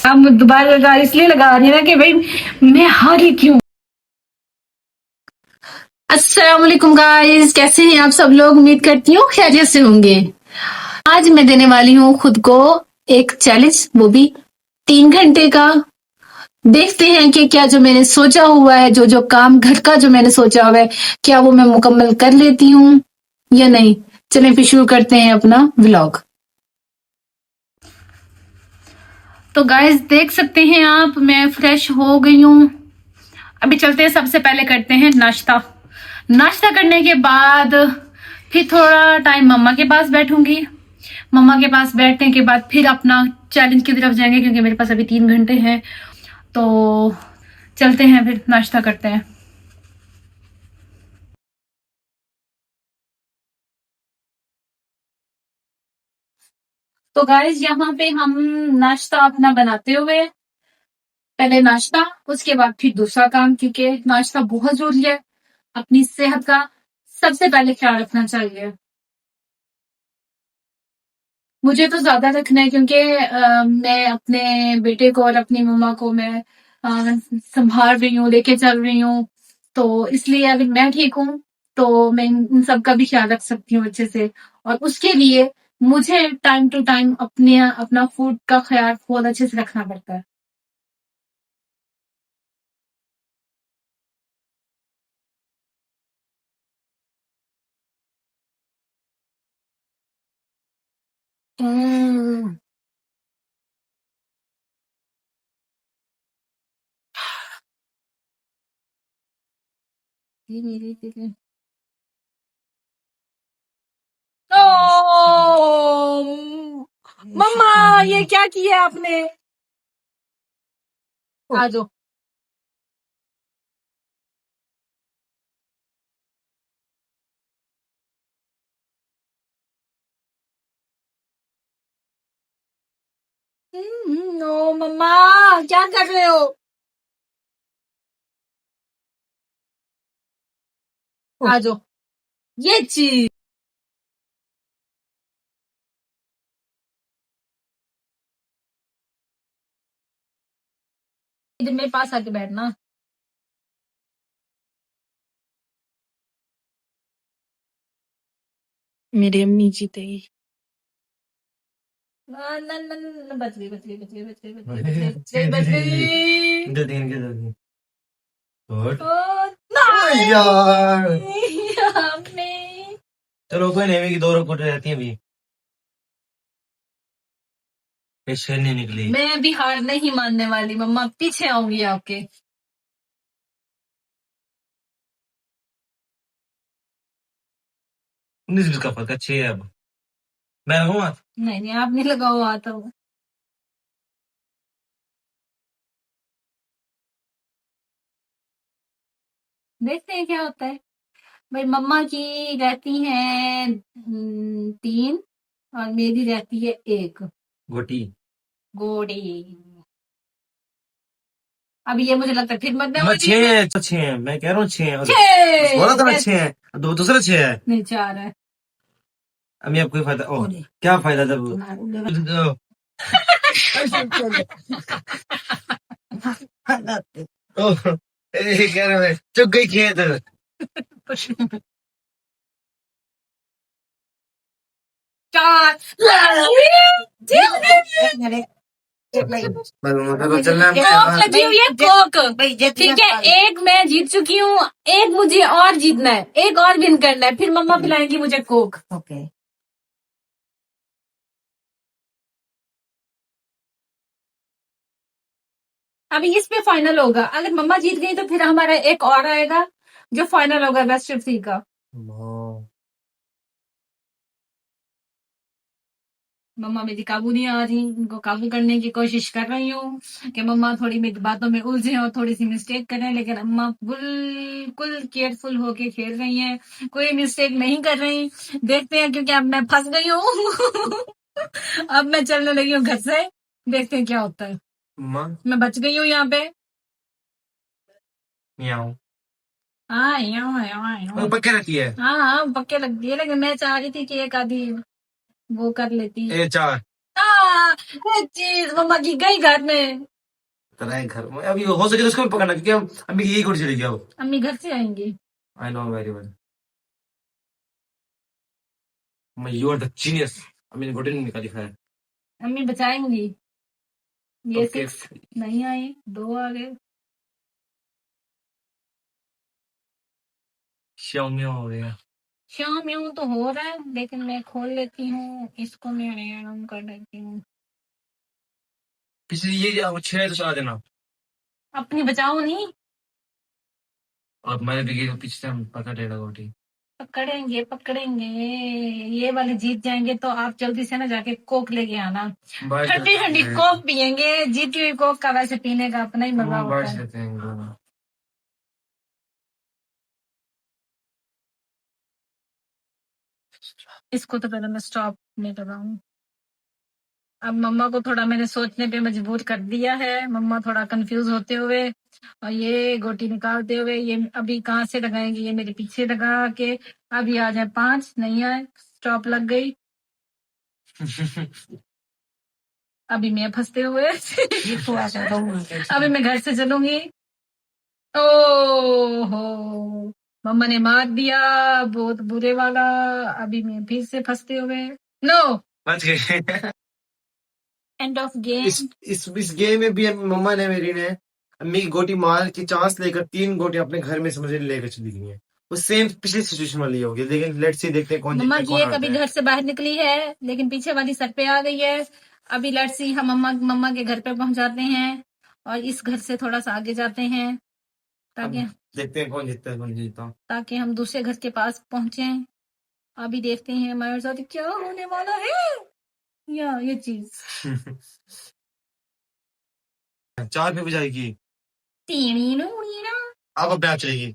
अब दोबारा इसलिए लगा रही है ना कि भाई मैं हारी क्यों। अस्सलाम वालेकुम गाइस, कैसे हैं आप सब लोग? उम्मीद करती हूँ खैरियत से होंगे। आज मैं देने वाली हूँ खुद को एक चैलेंज, वो भी 3 घंटे का। देखते हैं कि क्या जो मैंने सोचा हुआ है, जो जो काम घर का जो मैंने सोचा हुआ है, क्या वो मैं मुकम्मल कर लेती हूँ या नहीं। चलें फिर शुरू करते हैं अपना व्लॉग। तो गाइस देख सकते हैं आप, मैं फ्रेश हो गई हूँ। अभी चलते हैं, सबसे पहले करते हैं नाश्ता। नाश्ता करने के बाद फिर थोड़ा टाइम मम्मा के पास बैठूंगी। मम्मा के पास बैठने के बाद फिर अपना चैलेंज की तरफ जाएंगे, क्योंकि मेरे पास अभी 3 घंटे हैं। तो चलते हैं, फिर नाश्ता करते हैं। तो गाइस यहाँ पे हम नाश्ता अपना बनाते हुए, पहले नाश्ता उसके बाद फिर दूसरा काम, क्योंकि नाश्ता बहुत जरूरी है। अपनी सेहत का सबसे पहले ख्याल रखना चाहिए। मुझे तो ज्यादा रखना है, क्योंकि मैं अपने बेटे को और अपनी मम्मा को मैं संभाल रही हूँ, लेके चल रही हूँ। तो इसलिए अगर मैं ठीक हूँ तो मैं इन सब का भी ख्याल रख सकती हूँ अच्छे से। और उसके लिए मुझे टाइम टू टाइम अपने अपना फूड का ख्याल बहुत अच्छे से रखना पड़ता है। हम्म। ये मेरी चीजें। ओ मम्मा, ये क्या किया आपने? आ जाओ। नो मम्मा, क्या कर रहे हो? आ जाओ। ये चीज इधर मेरे पास आके बैठना। मेरी अम्मी जीते ही। ना ना ना ना, बच गई बच गई बच गई बच गई बच गई बच गई बच गई बच गई। गुड। नहीं यार, अम्मी। चलो कोई नहीं, अभी की 2 रिकॉर्ड रहती है अभी। शेर नहीं निकली। मैं अभी हार नहीं मानने वाली मम्मा, पीछे आऊंगी आपके। 19 का फर्क, अच्छे है। अब मैं लगाऊं हाथ? नहीं नहीं, आप नहीं लगाओ हाथ अब। देखते हैं क्या होता है। भाई मम्मा की रहती है 3 और मेरी रहती है 1 गोटी। गोटी। अभी ये मुझे लगता है फिर मरने वाली है। 6 मैं कह रहा हूँ 6 बोला था ना 6 दो दूसरा 6 है। नहीं 4 है। अभी अब कोई फायदा क्या फायदा जब कह रहे हैं चुप गई खेत। चार। कोक लगी हुई है, कोक। ठीक है, एक मैं जीत चुकी हूँ, एक मुझे और जीतना है, एक और विन करना है, फिर मम्मा पिलाएंगी मुझे कोक। ओके। अभी इस पे फाइनल होगा, अगर मम्मा जीत गई तो फिर हमारा एक और आएगा जो फाइनल होगा बेस्ट ऑफ 3 का। मम्मा मेरी काबू नहीं आ रही, इनको काबू करने की कोशिश कर रही हूँ कि मम्मा थोड़ी मेरी बातों में उलझे और थोड़ी सी मिस्टेक करें, लेकिन अम्मा बिल्कुल केयरफुल होके खेल रही हैं, कोई मिस्टेक नहीं कर रही। देखते हैं, क्योंकि अब मैं फंस गई हूँ। अब मैं चलने लगी हूँ घर से, देखते हैं क्या होता है। मैं बच गई हूँ यहाँ पे। मियाऊं। हाँ यहाँ यहाँ पक्के रखी है। हाँ हाँ पक्के लगती है, लेकिन मैं चाह रही थी कि एक आधी वो कर लेती। 4 ये चीज मम्मा की गई घर में। तेरा है घर में अभी हो सके तो उसको भी पकड़ना क्योंकि हम अम्मी की यही घोड़ी चलेगी अब। अम्मी घर से आएंगी। I know very well. मैं यू आर द जीनियस। अम्मी ने घोड़ी नहीं निकाली है। अम्मी बचाएंगी। ये ओके 6 नहीं आए, 2 आ गए। श्याओ हो गया। शाम यूं तो हो रहा है, लेकिन मैं खोल लेती हूँ इसको, मैं आराम कर लेती हूँ। पिछली ये अब 6 तो आ देना। अपनी बचाओ नहीं। और मैंने भी पीछे से हम पकड़ लेना घोड़ी। पकड़ेंगे पकड़ेंगे। ये वाले जीत जाएंगे तो आप जल्दी से ना जाके कोक लेके आना। बारिश ठंडी ठंडी कोक पियेंगे। जीती हुई कोक का वैसे पीने का अपना ही मजा होता बारिश है। लेते हैं। इसको तो पहले मैं स्टॉप नहीं कर रहा हूँ। अब मम्मा को थोड़ा मैंने सोचने पे मजबूर कर दिया है। मम्मा थोड़ा कंफ्यूज होते हुए और ये गोटी निकालते हुए, ये अभी कहाँ से लगाएंगे, ये मेरे पीछे लगा के। अभी आ जाए 5, नहीं आए, स्टॉप लग गई। अभी मैं फंसते हुए अभी मैं घर से चलूंगी। ओहो, मम्मा ने मार दिया, बहुत बुरे वाला। अभी मैं फिर से फंसते हुए। नो, बच गए। End of game. इस गेम में भी मम्मा ने मेरी ने अम्मी की गोटी मार की चांस लेकर 3 गोटी अपने घर में समझ लेकर चली गई है। वो सेम पिछली सिचुएशन वाली होगी, लेकिन लेट्स सी देखते हैं कौन मम्मा जीतता है की कौन एक अभी हारता है। घर से बाहर निकली है, लेकिन पीछे वाली सर पे आ गई है। अभी लेट्स सी, हम मम्मा मम्मा के घर पे पहुंचाते हैं और इस घर से थोड़ा सा आगे जाते हैं अब ताकि देखते हैं कौन जीतता है कौन नहीं जीतता। ताकि हम दूसरे घर के पास पहुंचे। अभी देखते हैं हमारे साथ क्या होने वाला है। या ये चीज 4 पे बजाएगी। टीनी नीना अब ब्याह चलेगी।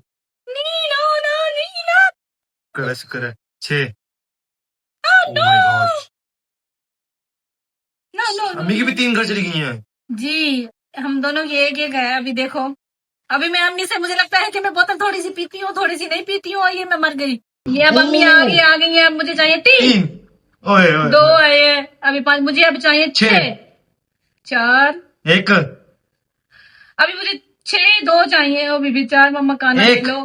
नीना ना नीना। शुक्र है 6। No my god. No no अम्मी की भी 3 घर चली गई हैं। जी, हम दोनों की एक है। अभी देखो, अभी मैं अम्मी से, मुझे लगता है कि मैं बोतल थोड़ी सी पीती हूँ, थोड़ी सी नहीं पीती हूँ, और ये मैं मर गई। ये अब अम्मी आ गई है। अब मुझे चाहिए 3। 3 ओए ओए 2 आए हैं, अभी 5, मुझे अब चाहिए 6। 4, 1 अभी मुझे 6, 2 चाहिए। अभी भी 4, मम्मा खाना ले 1 लो।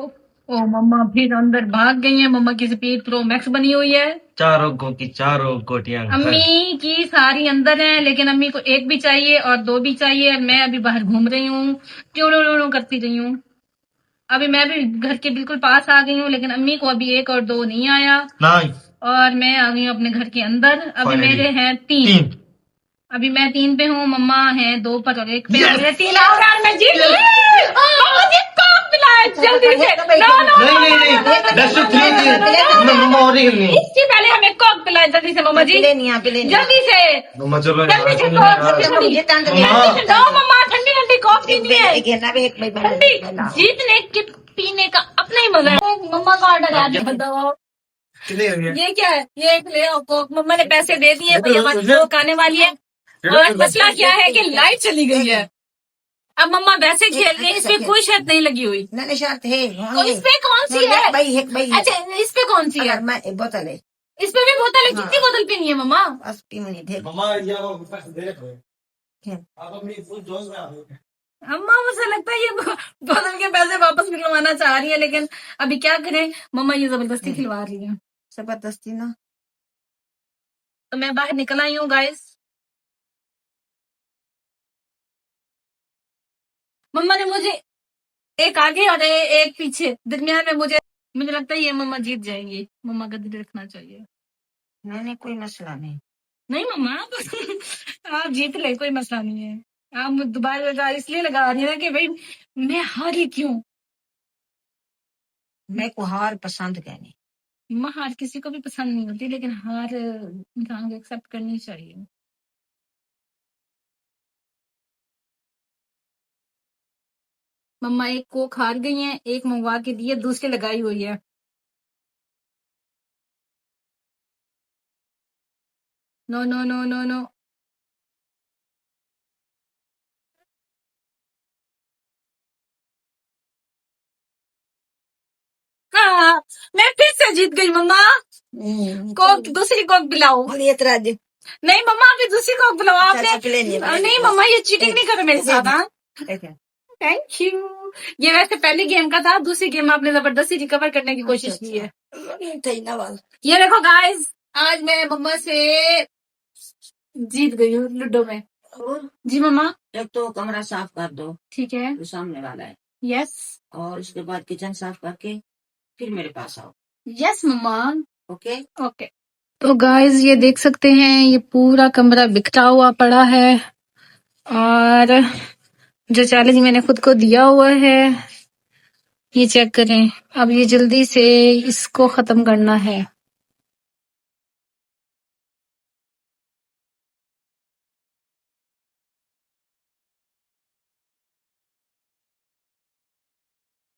ओ मम्मा फिर अंदर भाग गई है। मम्मा की स्पीड प्रो मैक्स बनी हुई है। चारों गोटियां घर। अम्मी की सारी अंदर है, लेकिन अम्मी को 1 भी चाहिए और 2 भी चाहिए। मैं अभी बाहर घूम रही हूँ, ट्यूं करती रही हूँ। अभी मैं भी घर के बिल्कुल पास आ गई हूँ, लेकिन अम्मी को अभी 1 और 2 नहीं आया। नाइस। और मैं आ गई हूँ अपने घर के अंदर। अभी Finally. मेरे हैं 3। 3 अभी मैं 3 पे हूँ, मम्मा है 2 पर और 1 पे। Yes! मेरे 3 आ गए और मैं जीत गई। मम्मा जी कोक पिलाए जल्दी से। नहीं दैट्स टू 3 मैं मम्मा और नहीं करनी। इससे पहले हमें कोक पिलाए जल्दी से मम्मा जी, जल्दी से मम्मा चलो जल्दी से कोक, जल्दी से दो मम्मा। ठंडी ठंडी कोक पीनी है। ठंडी जीतने के पीने का अपना ही मजा है। मम्मा का ऑर्डर आ गया, बताओ कितने हो गए? ये क्या है। ये एक ले आओ कोक। मम्मा ने पैसे दे दिए, भैया हमारी कोक आने वाली है। और मसला क्या है कि लाइट चली गई है। अब मम्मा वैसे खेल रही है, इस पे कोई शर्त नहीं लगी हुई। शर्त है तो इस पे कौन सी है? भाई अच्छा, इस पे कौन सी है? बोतल है इस पे भी बोतल है। कितनी बोतल पीनी है मम्मा? बस 3 मिनट है। मम्मा ये वो पैसे दे रहे क्या? आप अपनी फुल जोश में आ गए। अम्मा, मुझे लगता है ये बोतल के पैसे वापस खिलवाना चाह रही है, लेकिन अभी क्या करें, मम्मा ये जबरदस्ती खिलवा रही है। जबरदस्ती ना। तो मैं बाहर निकल आई हूँ गाइस। मम्मा ने मुझे एक आगे और एक पीछे, दरमियान में मुझे लगता है ये मम्मा जीत जाएंगी। मम्मा का दिल रखना चाहिए। नहीं कोई मसला नहीं। नहीं मम्मा आप जीत ले, कोई मसला नहीं है। आप दोबारा इसलिए लगा रही है ना कि भाई मैं हारी क्यों। मैं को हार पसंद कहनी। मम्मा, हार किसी को भी पसंद नहीं होती, लेकिन हार इंसान को एक्सेप्ट करनी चाहिए। मम्मा एक कोक हार गई हैं, एक मंगवा के दिए, दूसरी लगाई हुई है। No no no no no. हाँ, मैं फिर से जीत गई मम्मा। कोक, दूसरी कोक पिलाओ। बोलिए तराज नहीं मम्मा अभी दूसरी को बुलाओ आपने। अकेले नहीं, नहीं मम्मा ये चीटिंग नहीं करो मेरे साथ। हाँ ठीक है। Thank you. ये वैसे पहले गेम का था, दूसरी गेम आपने जबरदस्ती रिकवर करने की कोशिश की है। ये देखो गाइस, आज मैं मम्मा से जीत गई हूँ लूडो में। और जी मम्मा। एक तो कमरा साफ कर दो, ठीक है। जो सामने वाला है, यस और उसके बाद किचन साफ करके फिर मेरे पास आओ। यस मम्मा। ओके। ओके। तो गाइस ये देख सकते हैं, ये पूरा कमरा बिखरा हुआ पड़ा है और जो चैलेंज मैंने खुद को दिया हुआ है ये चेक करें। अब ये जल्दी से इसको खत्म करना है।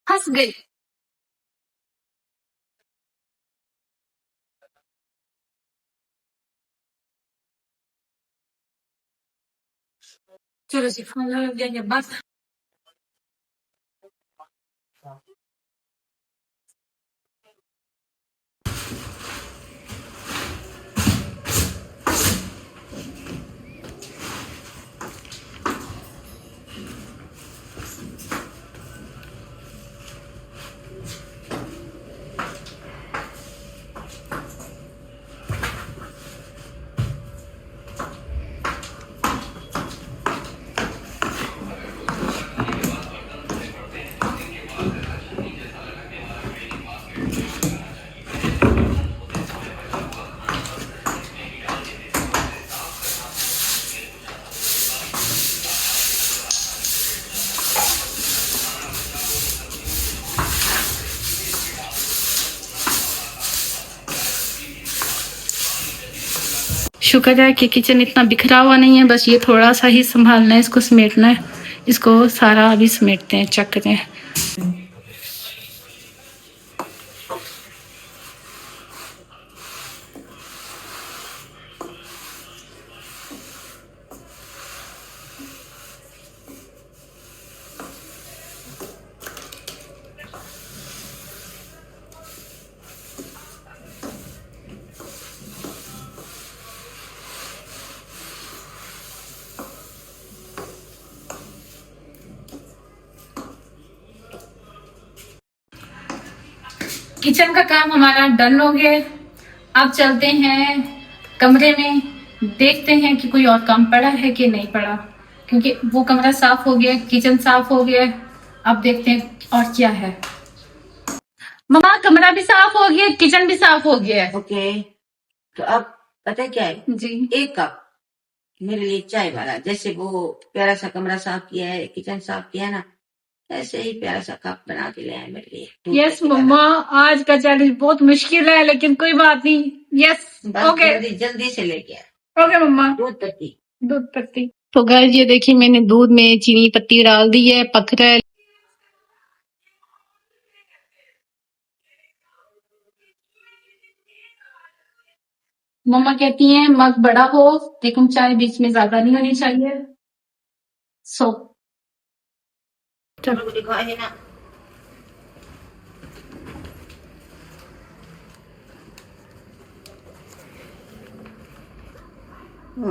फंस गई। चलो जी खाना लग जाएंगे बस। शुक्र है कि किचन इतना बिखरा हुआ नहीं है, बस ये थोड़ा सा ही संभालना है, इसको समेटना है। इसको सारा अभी समेटते हैं, चेक करते हैं। किचन का काम हमारा डन हो गया। अब चलते हैं कमरे में, देखते हैं कि कोई और काम पड़ा है कि नहीं पड़ा, क्योंकि वो कमरा साफ हो गया, किचन साफ हो गया। अब देखते हैं और क्या है। मम्मा कमरा भी साफ हो गया, किचन भी साफ हो गया है। ओके, तो अब पता है क्या है, जी 1 कप मेरे लिए चाय वाला। जैसे वो प्यारा सा कमरा साफ किया है, किचन साफ किया है ना, ऐसे ही प्यारा सा कप बना के ले आए मेरे लिए। दूध यस पत्ती वाला। मम्मा, आज का चैलेंज बहुत मुश्किल है लेकिन कोई बात नहीं। यस बस ओके जल्दी जल्दी से लेके आए ओके मम्मा। दूध पत्ती। दूध पत्ती। तो गाइस ये देखिए, मैंने दूध में चीनी पत्ती डाल दी है, पक रहा है। मम्मा कहती हैं मग बड़ा हो, लेकिन चाय बीच में ज्यादा नहीं होनी चाहिए। सो चलो दिखाए है ना।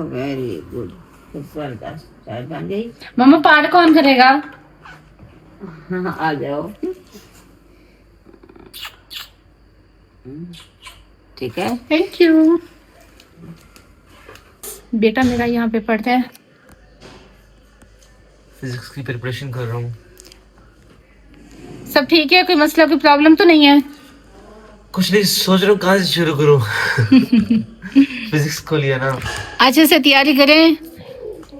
वेरी गुड, जबरदस्त चाय बन गई। मम्मा पार कौन करेगा? हाँ, आ जाओ। ठीक है। Thank you. बेटा मेरा यहाँ पे पढ़ता है, फिजिक्स की प्रिपरेशन कर रहा हूँ। सब ठीक है? कोई मसला, कोई प्रॉब्लम तो नहीं है? कुछ नहीं, सोच रहा हूँ कहाँ से शुरू करूँ। फिजिक्स को लिया ना। अच्छे से तैयारी करें,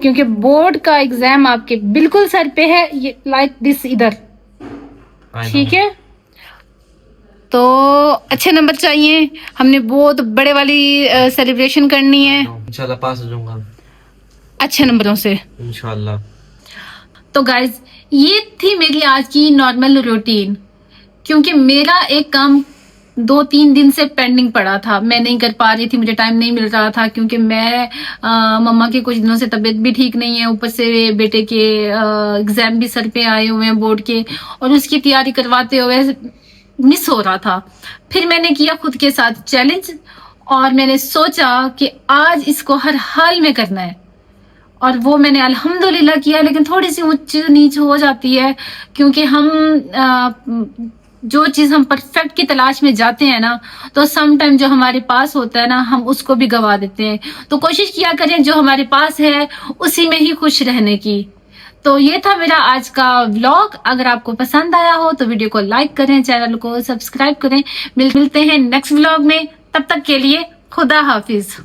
क्योंकि बोर्ड का एग्जाम आपके बिल्कुल सर पे है। ये लाइक दिस इधर, ठीक है? तो अच्छे नंबर चाहिए, हमने बहुत बड़े वाली सेलिब्रेशन करनी है इंशाल्लाह पास हो जाऊंगा अच्छे नंबरों से, इंशाल्लाह। तो गाइज ये थी मेरी आज की नॉर्मल रूटीन, क्योंकि मेरा एक काम 2-3 दिन से पेंडिंग पड़ा था, मैं नहीं कर पा रही थी, मुझे टाइम नहीं मिल रहा था, क्योंकि मैं मम्मा की कुछ दिनों से तबीयत भी ठीक नहीं है, ऊपर से बेटे के एग्जाम भी सर पे आए हुए हैं बोर्ड के, और उसकी तैयारी करवाते हुए मिस हो रहा था। फिर मैंने किया खुद के साथ चैलेंज और मैंने सोचा कि आज इसको हर हाल में करना है, और वो मैंने अल्हम्दुलिल्लाह किया। लेकिन थोड़ी सी ऊंच नीच हो जाती है, क्योंकि हम जो चीज हम परफेक्ट की तलाश में जाते हैं ना, तो सम टाइम जो हमारे पास होता है ना, हम उसको भी गवा देते हैं। तो कोशिश किया करें जो हमारे पास है उसी में ही खुश रहने की। तो ये था मेरा आज का व्लॉग। अगर आपको पसंद आया हो तो वीडियो को लाइक करें, चैनल को सब्सक्राइब करें। मिलते हैं नेक्स्ट व्लॉग में, तब तक के लिए खुदा हाफिज।